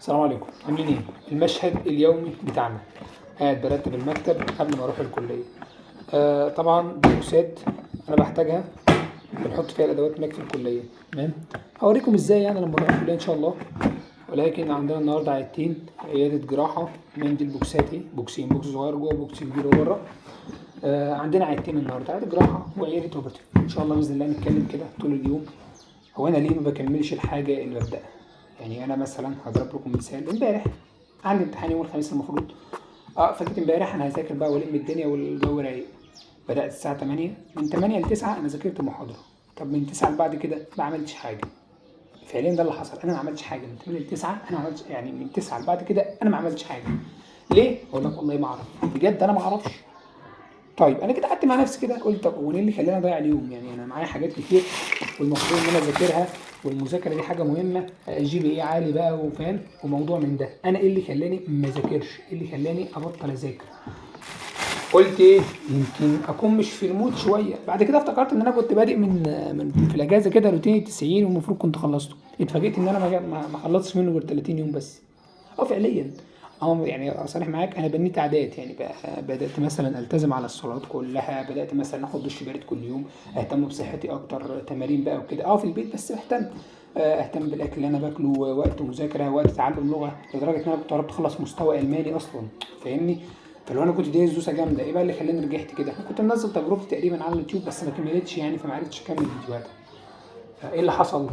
السلام عليكم، عاملين ايه؟ المشهد اليومي بتاعنا. قاعد برتب المكتب قبل ما اروح الكليه. طبعا دي بوسات انا بحتاجها، بنحط فيها الادوات هناك في الكليه. تمام. هوريكم ازاي يعني لما اروح الكليه ان شاء الله. ولكن عندنا النهارده عيادتين، عياده جراحه. تمام. دي البوكسات اهي، بوكسين، بوكس صغير جوه وبوكس كبير بره. عندنا عيادتين النهارده، عياده جراحه وعياده اوبرتيف. ان شاء الله باذن الله نتكلم كده طول اليوم. هو انا ليه ما بكملش الحاجه اللي ببداها؟ يعني انا مثلا هضرب لكم مثال. امبارح عندي امتحان يوم الخميس المفروض. فجيت امبارح انا هذاكر بقى والم الدنيا والجو رايق. بدات الساعه 8، من 8 ل 9 انا ذاكرت محاضره. طب من 9 لبعد كده ما عملتش حاجه. فعليا ده اللي حصل، انا ما عملتش حاجه من 8 ل 9. انا ما عملتش، يعني من 9 لبعد كده انا ما عملتش حاجه. ليه؟ اقول لك والله ما اعرف، بجد انا ما اعرفش. طيب انا كده قعدت مع نفسي كده قلت طب هو ايه اللي خلاني اضيع اليوم؟ يعني انا معايا حاجات كتير والمفروض ان انا اذاكرها، والمذاكره دي حاجه مهمه، جي بي اي عالي بقى وفاهم وموضوع من ده. انا ايه اللي خلاني ما اذاكرش؟ ايه اللي خلاني ابطل اذاكر؟ قلت ايه؟ يمكن اكون مش في المود شويه. بعد كده افتكرت ان انا كنت بادئ من في الاجازه كده روتين 90 والمفروض كنت خلصته. اتفاجئت ان انا ما خلصتش منه غير 30 يوم بس. فعليا يعني اصالح معاك، انا بنيت عادات. يعني بقى بدات مثلا التزم على الصلاه كلها، بدات مثلا اخد دش بارد كل يوم، اهتم بصحتي اكتر، تمارين بقى وكده. في البيت بس بهتم. اهتم بالاكل اللي انا باكله، وقت مذاكره، وقت تعلم لغه، لدرجه ان انا كنت قربت اخلص مستوى الماني اصلا. فاهمني؟ فلو انا كنت دايس دوسه جامده، ايه بقى اللي خلاني رجعت كده؟ انا كنت منزل تجربتي تقريبا على اليوتيوب بس ما كملتش يعني، فما عرفتش اكمل فيديوهات. فايه اللي حصل؟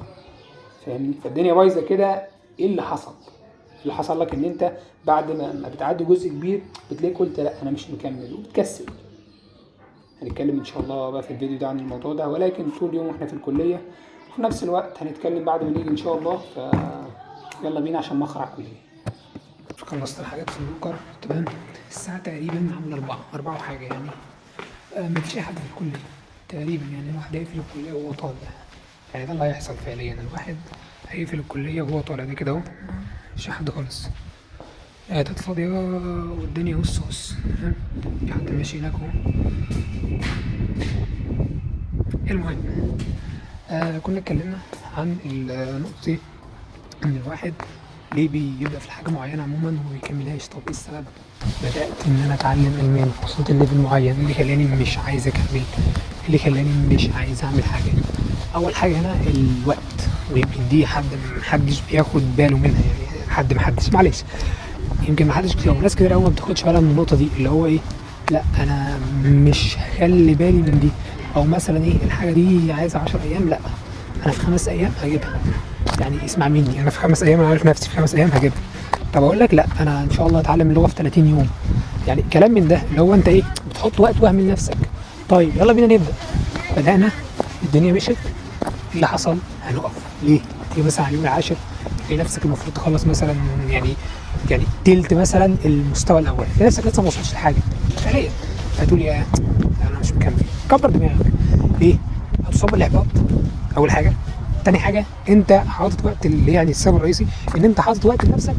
فاهمني؟ فالدنيا بايظه كده. ايه اللي حصل؟ اللي حصل لك ان انت بعد ما بتعدي جزء كبير بتلاقيك قلت لا انا مش مكمل وبتكسل. هنتكلم ان شاء الله بقى في الفيديو ده عن الموضوع ده، ولكن طول اليوم واحنا في الكليه. وفي نفس الوقت هنتكلم بعد ما نيجي ان شاء الله. يلا بينا عشان مخرع الكليه. خلصت الحاجات في اللوكر. تمام. الساعه تقريبا عامله 4 وحاجه يعني. مفيش اي حد في الكليه تقريبا. يعني الواحد هيقفل الكليه وهو طالع. يعني ده اللي هيحصل فعليا، الواحد هيقفل الكليه وهو طالع. ده كده اهو مفيش حد خالص. قاعدات فاضية والدنيا هص. في حد ماشي هناك اهو. المهم، كنا اتكلمنا عن النقطة دي، ان الواحد ليه بيبدأ في حاجة معينة عموما وما بيكملهاش. طب ايه السبب؟ بدأت ان انا اتعلم الماني، وصلت لليفل معين اللي خلاني مش عايز اكمل، اللي خلاني مش عايز اعمل حاجة. اول حاجة هنا الوقت، ويمكن دي محدش بياخد باله منها. يعني محدش معلش، يمكن محدش كتير او ناس كتير قوي ما بتاخدش بالها من النقطه دي، اللي هو ايه، لا انا مش هخلي بالي من دي. او مثلا ايه، الحاجه دي عايزه 10 ايام، لا انا في 5 ايام هجيبها. يعني اسمع مني، انا في 5 ايام، انا عارف نفسي في 5 ايام هجيبها. طب اقول لك لا انا ان شاء الله اتعلم اللغه في 30 يوم. يعني كلام من ده، اللي هو انت ايه، بتحط وقت وهم لنفسك. طيب يلا بينا نبدا. بدانا، الدنيا مشت. اللي حصل هنقف ليه؟ تيجي مثلا على اليوم العاشر تلاقي نفسك المفروض تخلص مثلا، يعني تلت مثلا المستوى الاول، تلاقي نفسك لسه ما وصلتش لحاجه فعليا. هتقول يا انا مش مكمل. كبر دماغك. ليه؟ هتصاب بالاحباط اول حاجه. تاني حاجه، انت حاطط وقت، اللي يعني السبب الرئيسي ان انت حاطط وقت لنفسك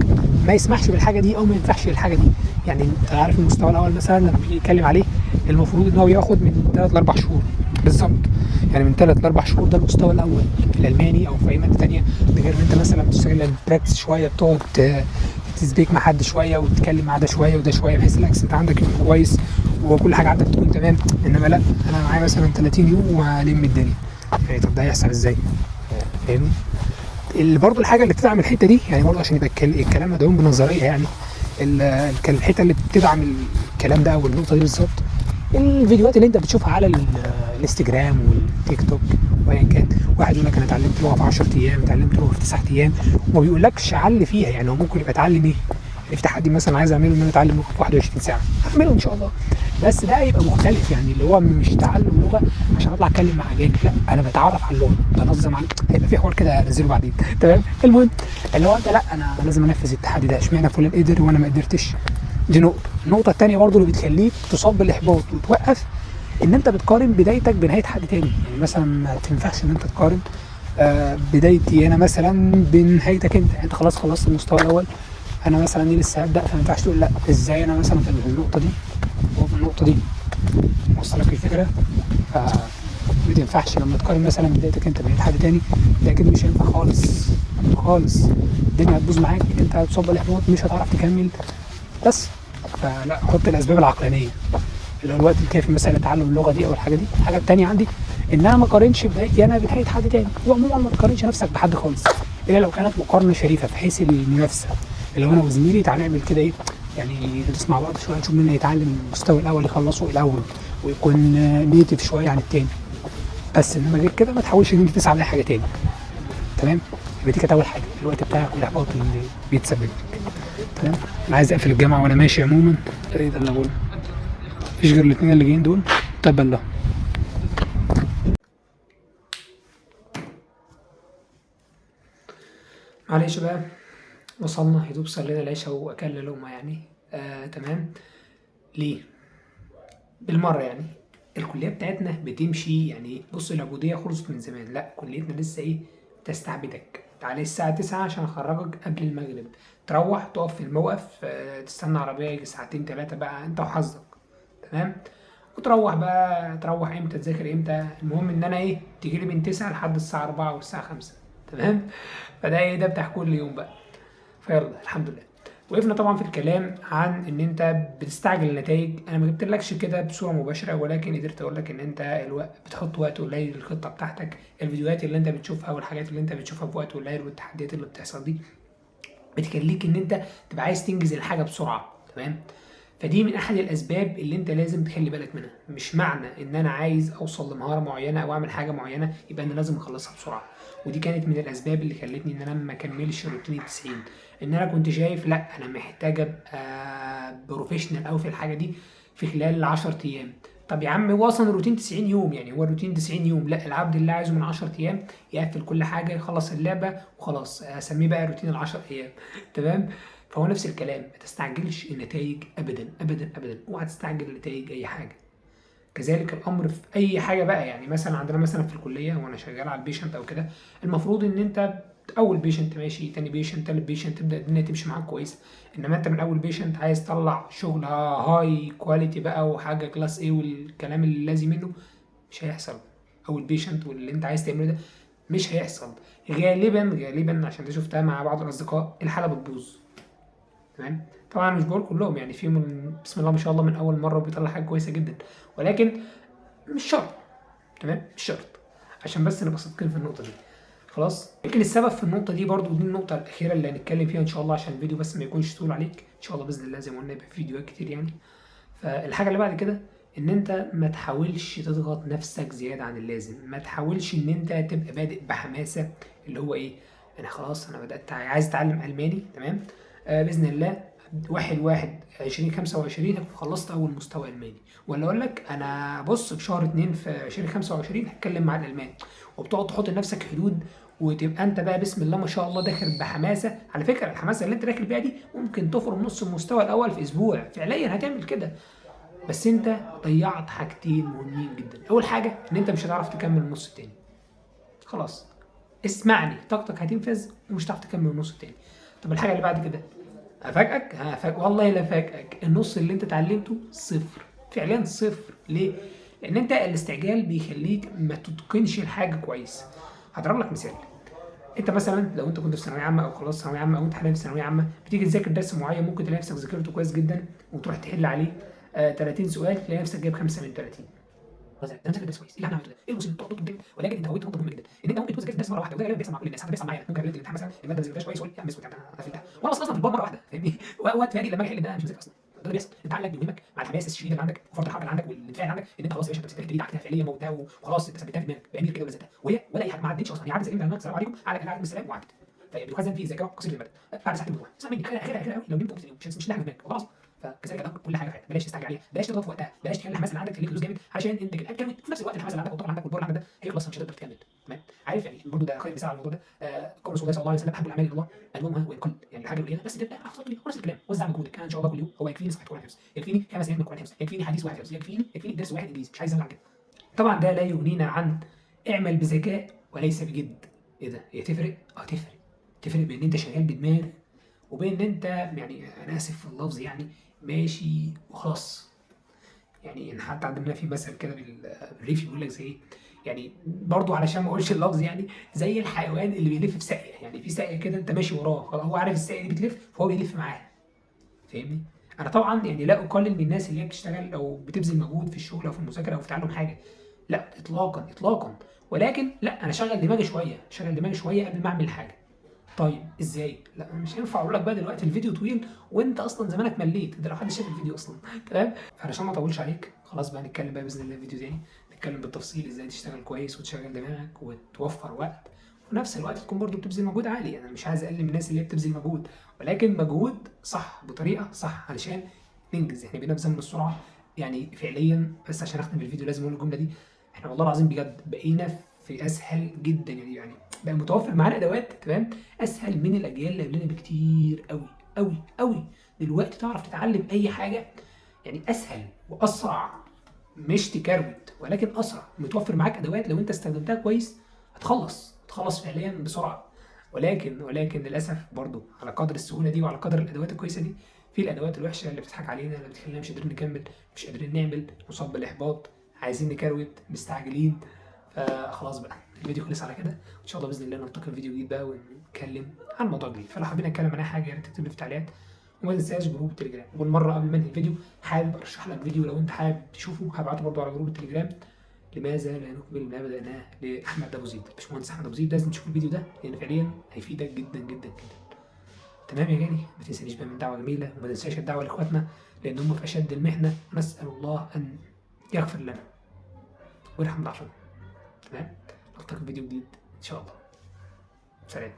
ما يسمحش بالحاجه دي او ما ينفعش للحاجه دي. يعني انت عارف المستوى الاول مثلا لما بيجي يتكلم عليه، المفروض ان هو بياخد من 3 ل 4 شهور بالظبط. يعني من 3 ل 4 شهور ده المستوى الاول في الالماني او في اي ماده ثانيه. ده غير ان انت مثلا بتشتغل البراكتس شويه، بتقعد تسبيك مع حد شويه وتتكلم مع ده شويه وده شويه، بحيث الاكسنت عندك يكون كويس وكل حاجه عندك تكون تمام. انما لا، انا معايا مثلا 30 يوم وهلم الدنيا. يعني طب ده هيحصل ازاي؟ فاهمني؟ اللي برضه الحاجه اللي بتدعم الحته دي، يعني برضه عشان يبقى الكلام مدعوم بنظريه، يعني الحته اللي بتدعم الكلام ده او النقطه دي بالظبط، الفيديوهات اللي انت بتشوفها على الانستجرام والتيك توك وايا كان. واحد يقول لك انا اتعلمت لغه في 10 ايام، اتعلمت لغه في 9 ايام، وما بيقولكش علي فيها. يعني هو ممكن يبقى اتعلم ايه؟ في تحدي مثلا عايز اعمله ان انا اتعلم لغه في 21 ساعه، هعمله ان شاء الله. بس ده يبقى مختلف، يعني اللي هو مش تعلم لغه عشان اطلع اتكلم مع اجانب، لا انا بتعرف على اللغه، بنظم على، هيبقى في حوار كده انزله بعدين. تمام. المهم، اللي هو انت لا انا لازم انفذ التحدي ده، اشمعنى فلان قدر وانا ما قدرتش؟ دي نقطه. النقطه الثانيه برضه اللي بتخليك تصاب بالاحباط وتوقف، ان انت بتقارن بدايتك بنهايه حد تاني. يعني مثلا ما تنفعش ان انت تقارن بدايتي انا مثلا بنهايتك انت. يعني انت خلاص خلصت المستوى الاول، انا مثلا لسه هبدا، فما ينفعش تقول لا ازاي انا مثلا في النقطه دي وفي النقطه دي. وصل لك الفكره؟ ما تنفعش لما تقارن مثلا بدايتك انت بين حد تاني، ده اكيد مش هينفع خالص خالص. الدنيا هتبوظ معاك، انت هتصاب بالاحباط، مش هتعرف تكمل. بس فلا، حط الاسباب العقلانيه اللي هو الوقت الكافي مثلا لتعلم اللغه دي او الحاجه دي. الحاجه الثانيه عندي ان انا ما اقارنش بدايتي انا بدايه حد تاني، وعموما ما تقارنش نفسك بحد خالص الا لو كانت مقارنه شريفه في حيث المنافسه، اللي هو انا وزميلي تعالى نعمل كده ايه، يعني ندرس مع بعض شويه، نشوف مين هيتعلم المستوى الاول يخلصه الاول ويكون نيتف شويه عن التاني. بس انما غير كده ما تحاولش ان انت تسعى لاي حاجه تاني. تمام؟ يبقى دي كانت اول حاجه، الوقت بتاعك والاحباط اللي بيتسبب لك. تمام؟ انا عايز اقفل الجامعه وانا ماشي عموما. ايه ده اللي بقوله؟ مفيش غير الاثنين اللي جايين دول، تبا لهم. معلش بقى، وصلنا يا دوب صلينا العشاء واكلنا لقمه يعني. تمام. ليه؟ بالمره يعني. الكليه بتاعتنا بتمشي يعني، بص العبوديه خلصت من زمان، لا كليتنا لسه ايه، تستعبدك. تعالى الساعه 9 عشان اخرجك قبل المغرب، تروح تقف في الموقف، تستنى عربيه يجي ساعتين ثلاثه بقى انت وحظك. تمام. وتروح بقى، تروح امتى تذاكر امتى، المهم ان انا ايه، تيجي لي من 9 لحد الساعه 4 والساعه 5. تمام. فده ايه، ده بتاع كل يوم بقى. فيلا الحمد لله. وقفنا طبعا في الكلام عن ان انت بتستعجل النتائج. انا ما جبتلكش كده بصوره مباشره، ولكن قدرت اقول لك ان انت الوقت بتحط وقت قليل للخطه بتاعتك. الفيديوهات اللي انت بتشوفها والحاجات اللي انت بتشوفها في وقت قليل والتحديات اللي بتحصل دي بتخليك ان انت تبقى عايز تنجز الحاجه بسرعه. تمام. فدي من احد الاسباب اللي انت لازم تخلي بالك منها. مش معنى ان انا عايز اوصل لمهاره معينه او اعمل حاجه معينه يبقى انا لازم اخلصها بسرعه. ودي كانت من الاسباب اللي خلتني ان انا ما اكملش روتين ال 90. ان انا كنت شايف لا انا محتاج ابقى بروفيشنال قوي في الحاجه دي في خلال 10 ايام. طب يا عم هو اصلا الروتين 90 يوم، يعني هو الروتين 90 يوم، لا العبد اللي عايزه من 10 ايام يقفل كل حاجه يخلص اللعبه وخلاص، اسميه بقى روتين ال 10 ايام. تمام. فهو نفس الكلام، ما تستعجلش النتائج ابدا ابدا ابدا، اوعى تستعجل النتائج اي حاجه. كذلك الامر في اي حاجه بقى، يعني مثلا عندنا مثلا في الكليه وانا شغال على البيشنت او كده، المفروض ان انت اول بيشنت ماشي، تاني بيشنت، تالت بيشنت، تبدا الدنيا تمشي معاك كويس. انما انت من اول بيشنت عايز تطلع شغل هاي كواليتي بقى وحاجه كلاس ايه والكلام اللي لازم منه، مش هيحصل. اول بيشنت واللي انت عايز تعمله ده مش هيحصل. غالبا عشان دي شفتها مع بعض الاصدقاء، الحاله بتبوظ. تمام. طبعا مش بقول كلهم، يعني في من بسم الله ما شاء الله من اول مره بيطلع حاجه كويسه جدا، ولكن مش شرط. تمام، مش شرط. عشان بس نبقى صادقين في النقطه دي. خلاص. يمكن السبب في النقطه دي برضو، دي النقطه الاخيره اللي هنتكلم فيها ان شاء الله، عشان الفيديو بس ما يكونش طول عليك ان شاء الله باذن الله، زي ما قلنا يبقى في فيديوهات كتير يعني. فالحاجه اللي بعد كده ان انت ما تحاولش تضغط نفسك زياده عن اللازم. ما تحاولش ان انت تبقى بادئ بحماسه، اللي هو ايه، انا خلاص انا بدات عايز اتعلم الماني. تمام. باذن الله 1/1/2025 هكون خلصت اول مستوى الماني. ولا اقول لك انا بص في شهر 2 في 2025 هتكلم مع الالماني، وبتقعد تحط لنفسك حدود، وتبقى انت بقى بسم الله ما شاء الله داخل بحماسه. على فكره الحماسه اللي انت داخل بيها دي ممكن تفرم نص المستوى الاول في اسبوع، فعليا هتعمل كده. بس انت ضيعت حاجتين مهمين جدا. اول حاجه ان انت مش هتعرف تكمل النص التاني. خلاص، اسمعني، طاقتك هتنفذ ومش هتعرف تكمل النص التاني. طب الحاجه اللي بعد كده، هفاجئك والله لا فاجئك، النص اللي انت اتعلمته صفر، فعليا صفر. ليه؟ لان انت الاستعجال بيخليك ما تتقنش الحاجه كويس. هضرب لك مثال. انت مثلا لو انت كنت في ثانويه عامه او خلاص ثانويه عامه او انت حاليا في ثانويه عامه، بتيجي تذاكر درس معين ممكن تلاقي نفسك ذاكرته كويس جدا وتروح تحل عليه 30 سؤال تلاقي نفسك جايب 5 من 30. خلاص ده مذاكر درس كويس، ايه اللي احنا عملته ده؟ ايه المصيبه؟ تقعد تقول ولكن انت فوتت نقطه مهمه جدا، ان انت ممكن تذاكر الدرس مره واحده، وده غالبا بيحصل مع كل الناس، حتى بيحصل معايا. ممكن قابلت الامتحان مثلا الماده ما ذاكرتهاش كويس واقول يا عم اسود انا قفلتها وانا اصلا في الباب مره واحده، فاهمني؟ واتفاجئ لما اجي احل ان انا مش مذاكر اصلا. ده اللي بيحصل. انت عقلك بيوهمك مع الحماس الشديد اللي عندك وفرط الحركه اللي عندك والانفعال اللي عندك ان انت خلاص يا باشا انت مسكت الحته دي دعكتها فعليا وبتاع وخلاص انت ثبتها في دماغك بامير كده ولا ذاتها، وهي ولا اي حاجه ما عدتش اصلا، هي عدت زي ما السلام عليكم على بالسلام وعدت. فبيخزن في ذاكره قصيره المدى بعد ساعتين بتوع اسمع مني اخرها قوي لو نمت ممكن مش لاحق دماغك خلاص. فكذلك الامر كل حاجه في حياتك، بلاش تستعجل عليها، بلاش تضغط في وقتها، بلاش تخلي الحماس اللي عندك تخليك تدوس جامد عشان انت كده هتكمل، وفي نفس الوقت الحماس اللي عندك والطاقه اللي عندك والبور اللي عندك ده هيخلص مش هتقدر تكمل. تمام. عارف يعني برضه ده خير مثال على الموضوع ده. قول رسول الله صلى الله عليه وسلم احب الاعمال الى الله ادومها وان قل، يعني الحاجه القليله بس تبقى افضل لي. نفس الكلام، وزع مجهودك. انا ان شاء الله كل يوم هو يكفيني صفحه قران حفظ، يكفيني 5 ايات من قران حفظ، يكفيني حديث واحد حفظ، يكفيني درس واحد انجليزي، مش عايز ازود عن كده. طبعا ده لا يغنينا عن اعمل بذكاء وليس بجد. ايه ده؟ هي تفرق؟ تفرق. تفرق بين انت شغال بدماغ وبين ان انت يعني انا اسف في اللفظ يعني ماشي وخلاص. يعني حتى عندنا في مثل كده بالريف يقول لك زي ايه، يعني برضو علشان ما اقولش اللفظ يعني، زي الحيوان اللي بيلف في ساقيه، يعني في ساقيه كده انت ماشي وراه خلاص، هو عارف الساقيه دي بتلف فهو بيلف معاها. فاهمني؟ انا طبعا يعني لا اقلل من الناس اللي هي بتشتغل او بتبذل مجهود في الشغل او في المذاكره او في تعلم حاجه، لا اطلاقا اطلاقا، ولكن لا انا شغل دماغي شويه، شغل دماغي شويه قبل ما اعمل حاجه. طيب ازاي؟ لا مش هينفع اقول لك بقى دلوقتي، الفيديو طويل وانت اصلا زمانك مليت ده لو حد شاف الفيديو اصلا. تمام؟ فعشان ما اطولش عليك خلاص بقى نتكلم بقى باذن الله في فيديو تاني، نتكلم بالتفصيل ازاي تشتغل كويس وتشغل دماغك وتوفر وقت، وفي نفس الوقت تكون برضو بتبذل مجهود عالي. انا مش عايز اقلل من الناس اللي هي بتبذل مجهود، ولكن مجهود صح بطريقه صح علشان ننجز. احنا بقينا في زمن السرعه يعني فعليا. بس عشان اختم الفيديو لازم اقول الجمله دي، احنا والله العظيم بجد بقينا في اسهل جدا يعني بقى متوفر معانا ادوات تمام اسهل من الاجيال اللي قبلنا بكتير قوي قوي قوي. دلوقتي تعرف تتعلم اي حاجه يعني اسهل واسرع، مش تكروت ولكن اسرع، متوفر معاك ادوات لو انت استخدمتها كويس هتخلص فعليا بسرعه. ولكن للاسف برضو على قدر السهوله دي وعلى قدر الادوات الكويسه دي، في الادوات الوحشه اللي بتضحك علينا، اللي بتخلينا مش قادرين نكمل، مش قادرين نعمل، نصاب بالاحباط، عايزين نكروت، مستعجلين. فخلاص بقى الفيديو خلص على كده، ان شاء الله باذن الله نلتقي في فيديو جديد بقى ونتكلم عن موضوع جديد. فلو حابين نتكلم عن اي حاجه يا ريت تكتب لي في التعليقات، وما تنساش جروب التليجرام. والمره قبل ما انهي الفيديو حابب ارشح لك فيديو لو انت حابب تشوفه، هبعته برضه على جروب التليجرام، لماذا لا نكمل ما بدأناه لأحمد أبو زيد. باشمهندس أحمد أبو زيد لازم تشوف الفيديو ده لأن فعليا هيفيدك جدا جدا جدا. تمام يا غالي؟ ما تنسانيش بقى من دعوة جميلة، وما تنساش الدعوة لإخواتنا لأن هم في أشد المحنة، ونسأل الله أن يغفر لنا ويرحم ضعفنا. تمام؟ نلتقي في فيديو جديد إن شاء الله. سلام.